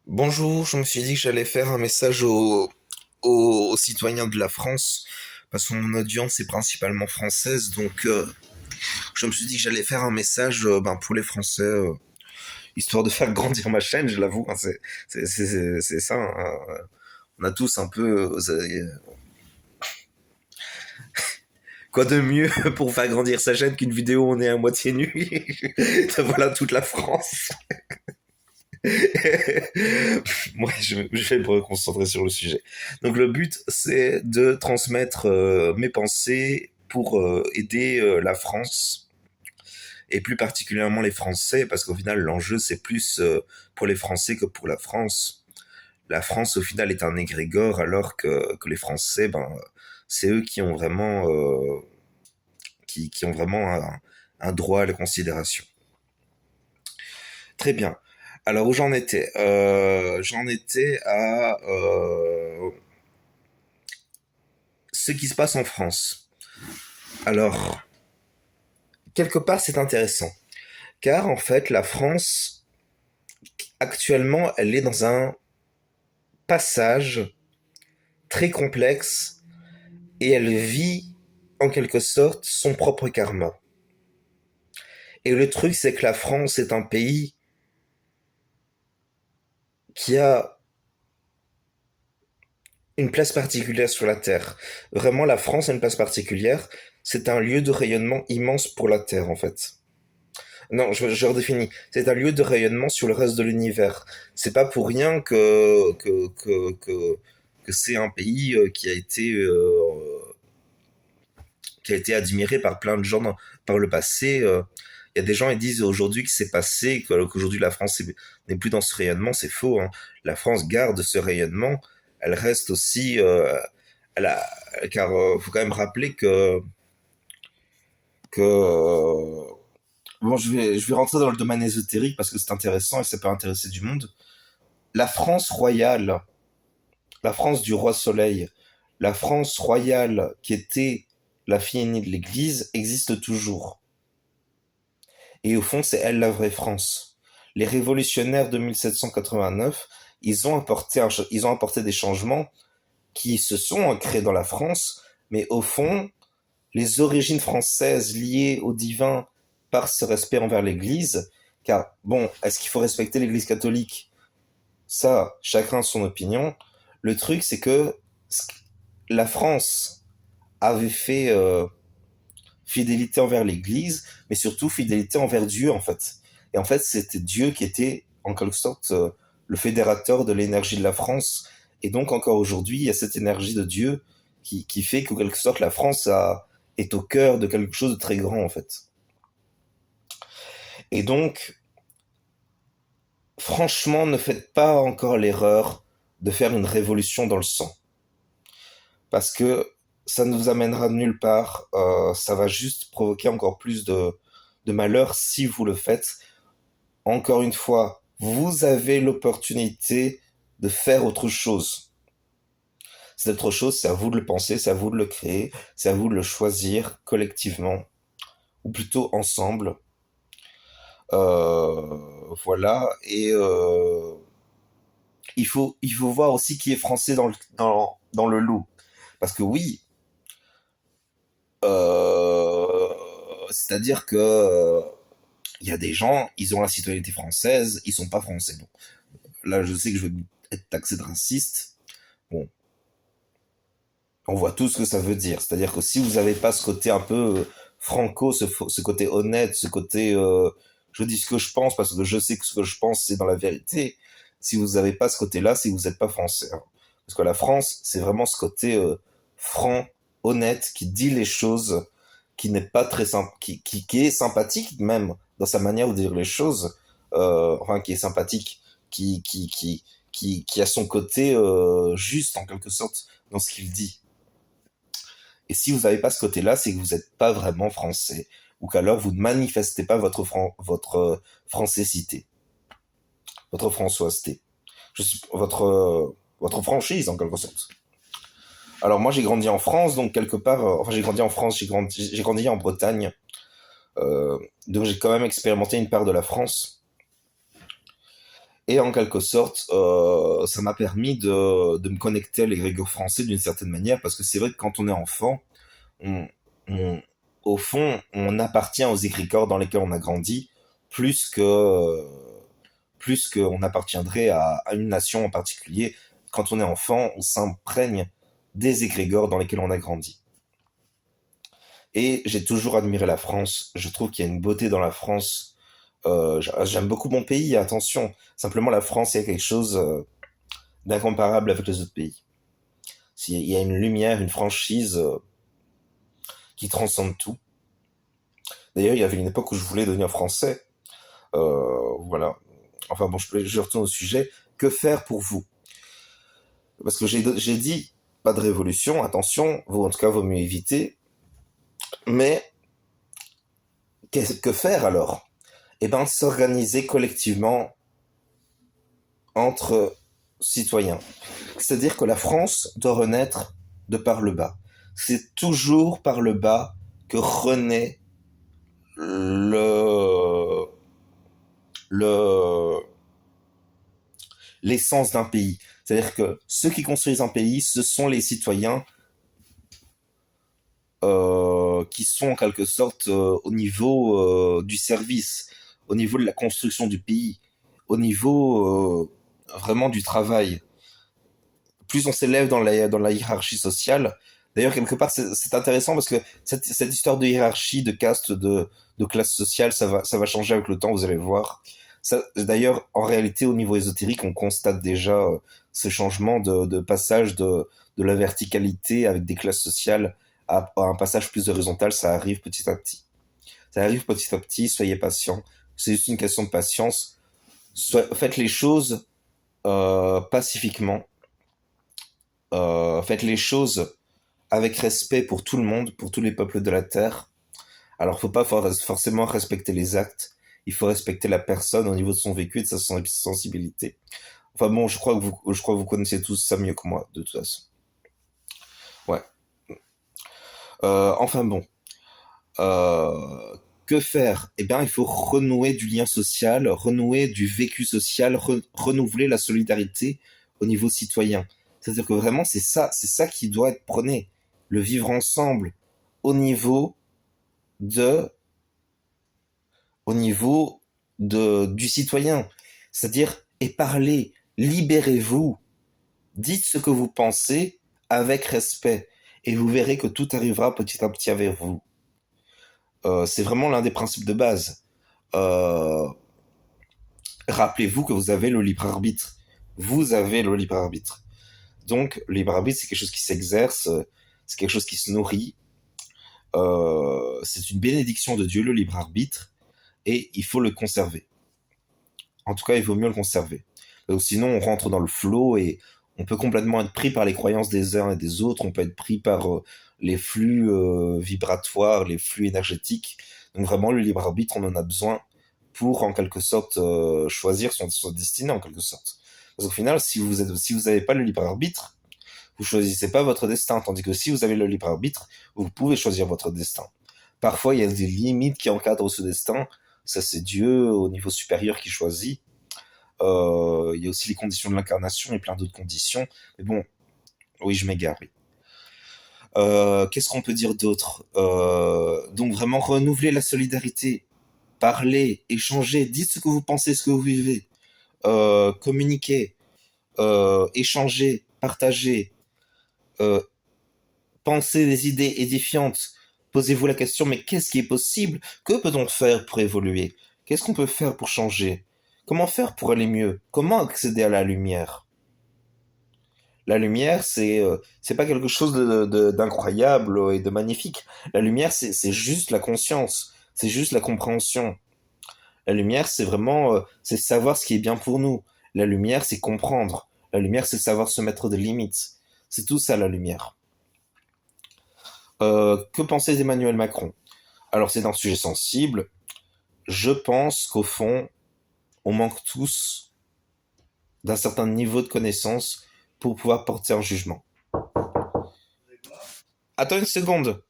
Bonjour, je me suis dit que j'allais faire un message aux citoyens de la France, parce que mon audience est principalement française, donc je me suis dit que j'allais faire un message pour les Français, histoire de faire grandir ma chaîne, je l'avoue, hein, c'est ça, hein. On a tous un peu... quoi de mieux pour faire grandir sa chaîne qu'une vidéo où on est à moitié nu. Voilà toute la France. Moi, je vais me concentrer sur le sujet. Donc, le but, c'est de transmettre mes pensées pour aider la France et plus particulièrement les Français, parce qu'au final, l'enjeu, c'est plus pour les Français que pour la France. La France, au final, est un égrégore, alors que les Français, c'est eux qui ont vraiment, qui ont vraiment un droit à la considération. Très bien. Alors où j'en étais J'en étais à ce qui se passe en France. Alors, quelque part, c'est intéressant. Car en fait, la France, actuellement, elle est dans un passage très complexe et elle vit, en quelque sorte, son propre karma. Et le truc, c'est que la France est un pays qui a une place particulière sur la Terre. Vraiment, la France a une place particulière. C'est un lieu de rayonnement immense pour la Terre, en fait. Non, je redéfinis. C'est un lieu de rayonnement sur le reste de l'univers. C'est pas pour rien que c'est un pays qui a été admiré par plein de gens par le passé. Il y a des gens qui disent aujourd'hui que c'est passé, qu'aujourd'hui la France n'est plus dans ce rayonnement. C'est faux, hein. La France garde ce rayonnement. Elle reste aussi. Elle a, car faut quand même rappeler que bon, je vais rentrer dans le domaine ésotérique parce que c'est intéressant et ça peut intéresser du monde. La France royale, la France du roi Soleil, la France royale qui était la fille aînée de l'Église existe toujours. Et au fond, c'est elle la vraie France. Les révolutionnaires de 1789, ils ont apporté des changements qui se sont ancrés dans la France, mais au fond, les origines françaises liées au divin par ce respect envers l'Église, car bon, est-ce qu'il faut respecter l'Église catholique? Ça, chacun a son opinion. Le truc, c'est que la France avait fait fidélité envers l'Église, mais surtout fidélité envers Dieu, en fait. Et en fait, c'était Dieu qui était, en quelque sorte, le fédérateur de l'énergie de la France. Et donc, encore aujourd'hui, il y a cette énergie de Dieu qui fait qu'en quelque sorte, est au cœur de quelque chose de très grand, en fait. Et donc, franchement, ne faites pas encore l'erreur de faire une révolution dans le sang. Parce que ça ne vous amènera nulle part. Ça va juste provoquer encore plus de malheur si vous le faites. Encore une fois, vous avez l'opportunité de faire autre chose. Cette autre chose, c'est à vous de le penser, c'est à vous de le créer, c'est à vous de le choisir collectivement, ou plutôt ensemble. Voilà. Et il faut voir aussi qui est français dans le lot. Parce que oui, euh, c'est-à-dire que il y a des gens, ils ont la citoyenneté française, ils sont pas français. Bon, là, je sais que je vais être taxé de raciste. Bon, on voit tout ce que ça veut dire. C'est-à-dire que si vous n'avez pas ce côté un peu franco, ce côté honnête, ce côté je dis ce que je pense parce que je sais que ce que je pense c'est dans la vérité. Si vous n'avez pas ce côté-là, c'est que vous n'êtes pas français, hein. Parce que la France, c'est vraiment ce côté franc, honnête, qui dit les choses, qui n'est pas très qui est sympathique même dans sa manière de dire les choses, enfin qui est sympathique, qui qui qui qui a son côté juste en quelque sorte dans ce qu'il dit. Et si vous n'avez pas ce côté-là, c'est que vous n'êtes pas vraiment français, ou qu'alors vous ne manifestez pas votre francécité, votre françoiseté, votre franchise en quelque sorte. Alors moi j'ai grandi en France, donc quelque part, enfin j'ai grandi en France, j'ai grandi en Bretagne, donc j'ai quand même expérimenté une part de la France. Et en quelque sorte, ça m'a permis de me connecter à l'égrégore français d'une certaine manière, parce que c'est vrai que quand on est enfant, on, on- au fond, on appartient aux égrégores dans lesquels on a grandi, plus que plus qu'on appartiendrait à une nation en particulier. Quand on est enfant, on s'imprègne des égrégores dans lesquels on a grandi. Et j'ai toujours admiré la France. Je trouve qu'il y a une beauté dans la France. J'aime beaucoup mon pays, attention. Simplement, la France, il y a quelque chose d'incomparable avec les autres pays. Il y a une lumière, une franchise qui transcende tout. D'ailleurs, il y avait une époque où je voulais devenir français. Voilà. Enfin bon, je retourne au sujet. Que faire pour vous? Parce que j'ai dit, pas de révolution, attention, vous en tout cas, vaut mieux éviter. Mais qu'est-ce que faire alors? Eh bien, s'organiser collectivement entre citoyens. C'est-à-dire que la France doit renaître de par le bas. C'est toujours par le bas que renaît le, le, l'essence d'un pays. C'est-à-dire que ceux qui construisent un pays, ce sont les citoyens qui sont en quelque sorte au niveau du service, au niveau de la construction du pays, au niveau vraiment du travail. Plus on s'élève dans la hiérarchie sociale, d'ailleurs quelque part c'est intéressant parce que cette histoire de hiérarchie, de caste, de classe sociale, ça va changer avec le temps, vous allez voir. D'ailleurs, en réalité, au niveau ésotérique, on constate déjà ce changement de passage de la verticalité avec des classes sociales à un passage plus horizontal, ça arrive petit à petit. Ça arrive petit à petit, soyez patients. C'est juste une question de patience. Faites les choses pacifiquement. Faites les choses avec respect pour tout le monde, pour tous les peuples de la Terre. Alors, faut pas forcément respecter les actes. Il faut respecter la personne au niveau de son vécu et de sa sensibilité. Enfin bon, je crois que vous connaissez tous ça mieux que moi, de toute façon. Ouais. Enfin bon. Que faire? Eh bien, il faut renouer du lien social, renouer du vécu social, renouveler la solidarité au niveau citoyen. C'est-à-dire que vraiment, c'est ça qui doit être prôné. Le vivre ensemble au niveau de, au niveau du citoyen. C'est-à-dire, et parlez, libérez-vous, dites ce que vous pensez avec respect, et vous verrez que tout arrivera petit à petit avec vous. C'est vraiment l'un des principes de base. Euh, Rappelez-vous que vous avez le libre arbitre. Vous avez le libre arbitre. Donc, le libre arbitre, c'est quelque chose qui s'exerce, c'est quelque chose qui se nourrit. C'est une bénédiction de Dieu, le libre arbitre, et il faut le conserver. En tout cas, il vaut mieux le conserver. Sinon, on rentre dans le flot et on peut complètement être pris par les croyances des uns et des autres. On peut être pris par les flux vibratoires, les flux énergétiques. Donc vraiment, le libre arbitre, on en a besoin pour, en quelque sorte, choisir son destinée, en quelque sorte. Parce qu'au final, si vous n'avez pas le libre arbitre, vous choisissez pas votre destin. Tandis que si vous avez le libre arbitre, vous pouvez choisir votre destin. Parfois, il y a des limites qui encadrent ce destin. Ça, c'est Dieu au niveau supérieur qui choisit. Il y a aussi les conditions de l'incarnation et plein d'autres conditions. Mais bon, oui, je m'égare, oui. Qu'est-ce qu'on peut dire d'autre? Donc vraiment renouveler la solidarité, parler, échanger, dites ce que vous pensez, ce que vous vivez, communiquer, échanger, partager, euh, penser des idées édifiantes. Posez-vous la question, mais qu'est-ce qui est possible? Que peut-on faire pour évoluer? Qu'est-ce qu'on peut faire pour changer? Comment faire pour aller mieux? Comment accéder à la lumière? La lumière, c'est pas quelque chose d'incroyable et de magnifique. La lumière, c'est juste la conscience, c'est juste la compréhension. La lumière, c'est vraiment, c'est savoir ce qui est bien pour nous. La lumière, c'est comprendre. La lumière, c'est savoir se mettre des limites. C'est tout ça, la lumière. Que pensez d'Emmanuel Macron? Alors, c'est un sujet sensible. Je pense qu'au fond, on manque tous d'un certain niveau de connaissance pour pouvoir porter un jugement. Attends une seconde.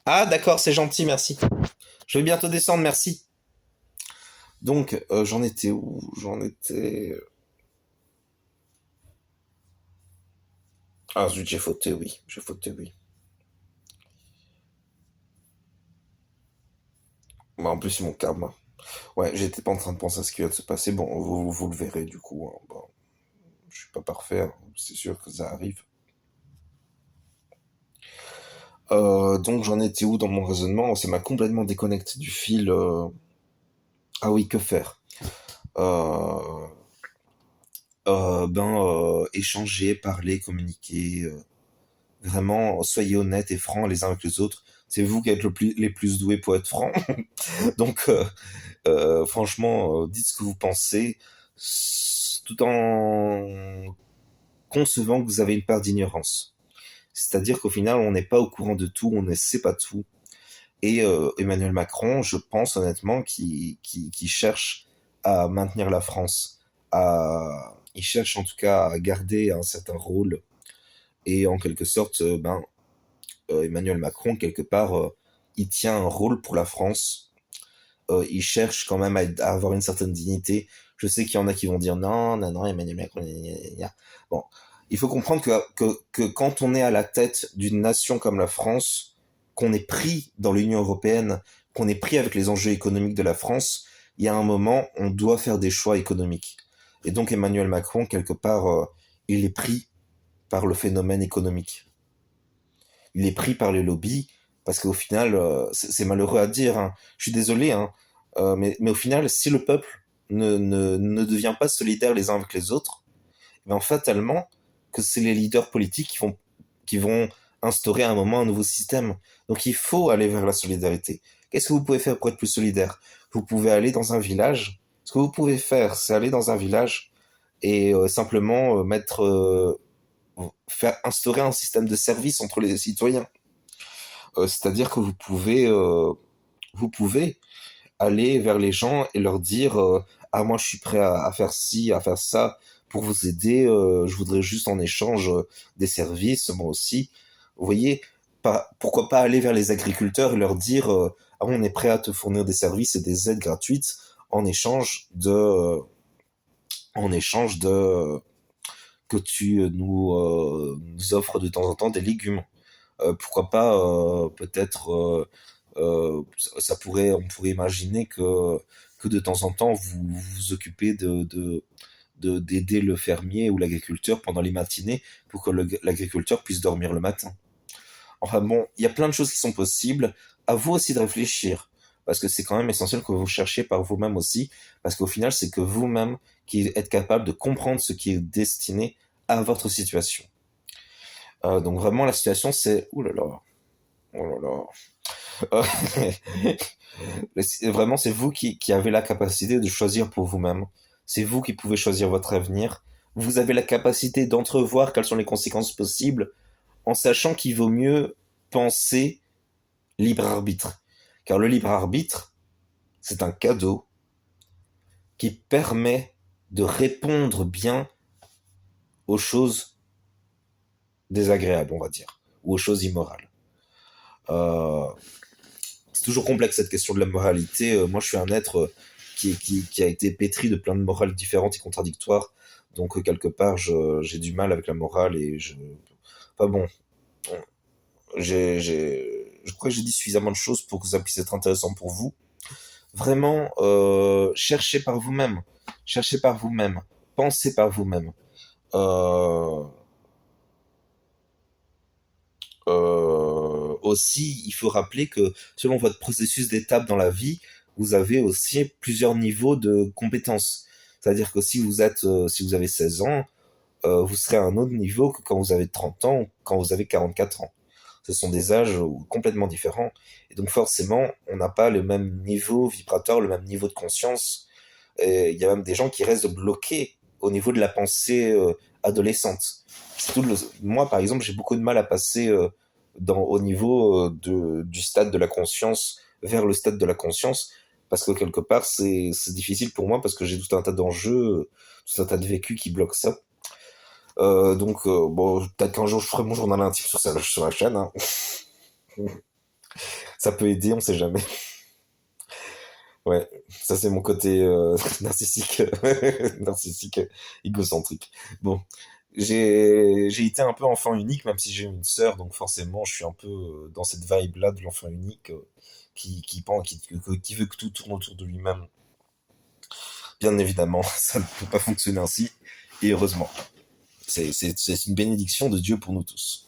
Ah, d'accord, c'est gentil, merci. Je vais bientôt descendre, merci. Donc, j'en étais où? J'en étais... Ah zut, j'ai fauté, oui. J'ai fauté, oui. Bah, en plus, c'est mon karma. Ouais, j'étais pas en train de penser à ce qui vient de se passer. Bon, vous le verrez du coup, hein. Bon, je suis pas parfait, hein. C'est sûr que ça arrive. Donc j'en étais où dans mon raisonnement? Ça m'a complètement déconnecté du fil. Ah oui, que faire? Euh, Échanger, parler, communiquer. Vraiment, soyez honnêtes et francs les uns avec les autres. C'est vous qui êtes les plus doués pour être francs. Donc, franchement, dites ce que vous pensez, tout en concevant que vous avez une part d'ignorance. C'est-à-dire qu'au final, on n'est pas au courant de tout, on ne sait pas tout. Et Emmanuel Macron, je pense honnêtement qu'il cherche à maintenir la France. Il cherche en tout cas à garder un certain rôle. Et en quelque sorte, Emmanuel Macron, quelque part, il tient un rôle pour la France. Il cherche quand même à avoir une certaine dignité. Je sais qu'il y en a qui vont dire non, non, non, Emmanuel Macron, gna, gna, gna. Bon, il faut comprendre que quand on est à la tête d'une nation comme la France, qu'on est pris dans l'Union européenne, qu'on est pris avec les enjeux économiques de la France, il y a un moment, on doit faire des choix économiques. Et donc Emmanuel Macron, quelque part, il est pris par le phénomène économique. Il est pris par les lobbies, parce qu'au final, c'est malheureux à dire, hein. Je suis désolé, hein, mais au final, si le peuple ne devient pas solidaire les uns avec les autres, ben fatalement, que c'est les leaders politiques qui vont instaurer à un moment un nouveau système. Donc il faut aller vers la solidarité. Qu'est-ce que vous pouvez faire pour être plus solidaire? Vous pouvez aller dans un village. Ce que vous pouvez faire, c'est aller dans un village et simplement faire instaurer un système de service entre les citoyens. C'est-à-dire que vous pouvez aller vers les gens et leur dire ah moi je suis prêt à faire ci, à faire ça pour vous aider. Je voudrais juste en échange des services, moi aussi. Vous voyez, pourquoi pas aller vers les agriculteurs et leur dire ah on est prêt à te fournir des services et des aides gratuites en échange de que tu nous offres de temps en temps des légumes. Pourquoi pas peut-être on pourrait imaginer que de temps en temps vous vous occupez d'aider le fermier ou l'agriculteur pendant les matinées pour que l'agriculteur puisse dormir le matin. Enfin bon, il y a plein de choses qui sont possibles. À vous aussi de réfléchir. Parce que c'est quand même essentiel que vous cherchiez par vous-même aussi. Parce qu'au final, c'est que vous-même qui êtes capable de comprendre ce qui est destiné à votre situation. Donc vraiment, la situation, c'est... Ouh là là. Oh là là. Vraiment, c'est vous qui avez la capacité de choisir pour vous-même. C'est vous qui pouvez choisir votre avenir. Vous avez la capacité d'entrevoir quelles sont les conséquences possibles en sachant qu'il vaut mieux penser libre arbitre. Car le libre arbitre, c'est un cadeau qui permet de répondre bien aux choses désagréables, on va dire, ou aux choses immorales. Euh, c'est toujours complexe cette question de la moralité. Moi, je suis un être qui a été pétri de plein de morales différentes et contradictoires. Donc, quelque part, j'ai du mal avec la morale et je. Enfin bon, je crois que j'ai dit suffisamment de choses pour que ça puisse être intéressant pour vous. Vraiment, cherchez par vous-même. Cherchez par vous-même. Pensez par vous-même. Euh, Aussi, il faut rappeler que selon votre processus d'étape dans la vie, vous avez aussi plusieurs niveaux de compétences. C'est-à-dire que si vous avez 16 ans, vous serez à un autre niveau que quand vous avez 30 ans ou quand vous avez 44 ans. Ce sont des âges complètement différents. Et donc forcément, on n'a pas le même niveau vibratoire, le même niveau de conscience. Et il y a même des gens qui restent bloqués au niveau de la pensée adolescente. Moi, par exemple, j'ai beaucoup de mal à passer au niveau du stade de la conscience vers le stade de la conscience, parce que quelque part, c'est difficile pour moi, parce que j'ai tout un tas d'enjeux, tout un tas de vécus qui bloquent ça. Bon, peut-être qu'un jour, je ferai mon journal intime sur la chaîne, hein. Ça peut aider, on sait jamais. Ouais, ça c'est mon côté narcissique, narcissique, égocentrique. Bon, j'ai été un peu enfant unique, même si j'ai une sœur, donc forcément je suis un peu dans cette vibe-là de l'enfant unique qui veut que tout tourne autour de lui-même. Bien évidemment, ça ne peut pas fonctionner ainsi, et heureusement. C'est une bénédiction de Dieu pour nous tous.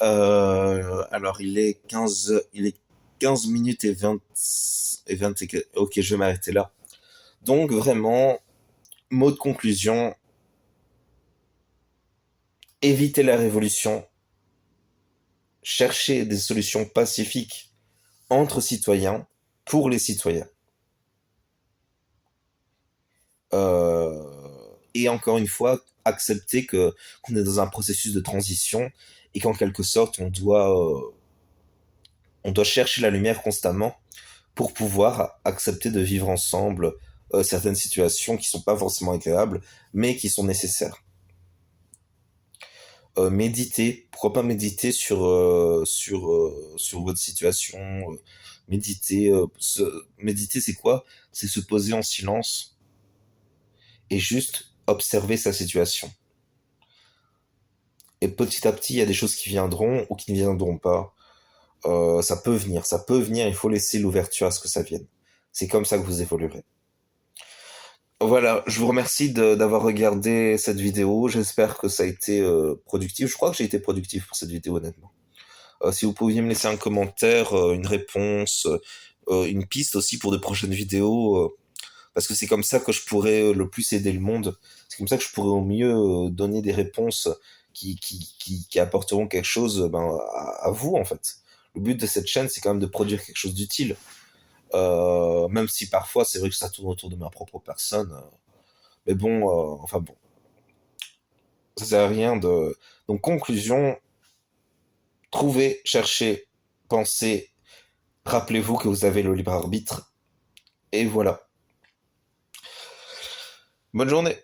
Alors il est 15 minutes et 20 ok, je vais m'arrêter là. Donc vraiment, mot de conclusion, éviter la révolution, chercher des solutions pacifiques entre citoyens, pour les citoyens. Et encore une fois, accepter que qu'on est dans un processus de transition et qu'en quelque sorte, on doit chercher la lumière constamment pour pouvoir accepter de vivre ensemble certaines situations qui sont pas forcément agréables, mais qui sont nécessaires. Méditer, pourquoi pas méditer sur votre situation. Méditer, méditer c'est quoi? C'est se poser en silence et juste observer sa situation. Et petit à petit, il y a des choses qui viendront ou qui ne viendront pas. Ça peut venir, il faut laisser l'ouverture à ce que ça vienne. C'est comme ça que vous évoluerez. Voilà, je vous remercie d'avoir regardé cette vidéo. J'espère que ça a été productif. Je crois que j'ai été productif pour cette vidéo, honnêtement. Si vous pouviez me laisser un commentaire, une réponse, une piste aussi pour de prochaines vidéos, parce que c'est comme ça que je pourrais le plus aider le monde. C'est comme ça que je pourrais au mieux donner des réponses qui apporteront quelque chose ben, à vous, en fait. Le but de cette chaîne, c'est quand même de produire quelque chose d'utile. Même si parfois, c'est vrai que ça tourne autour de ma propre personne. Mais bon, enfin bon, ça sert à rien de... Donc, conclusion, trouvez, cherchez, pensez, rappelez-vous que vous avez le libre arbitre. Et voilà. Bonne journée.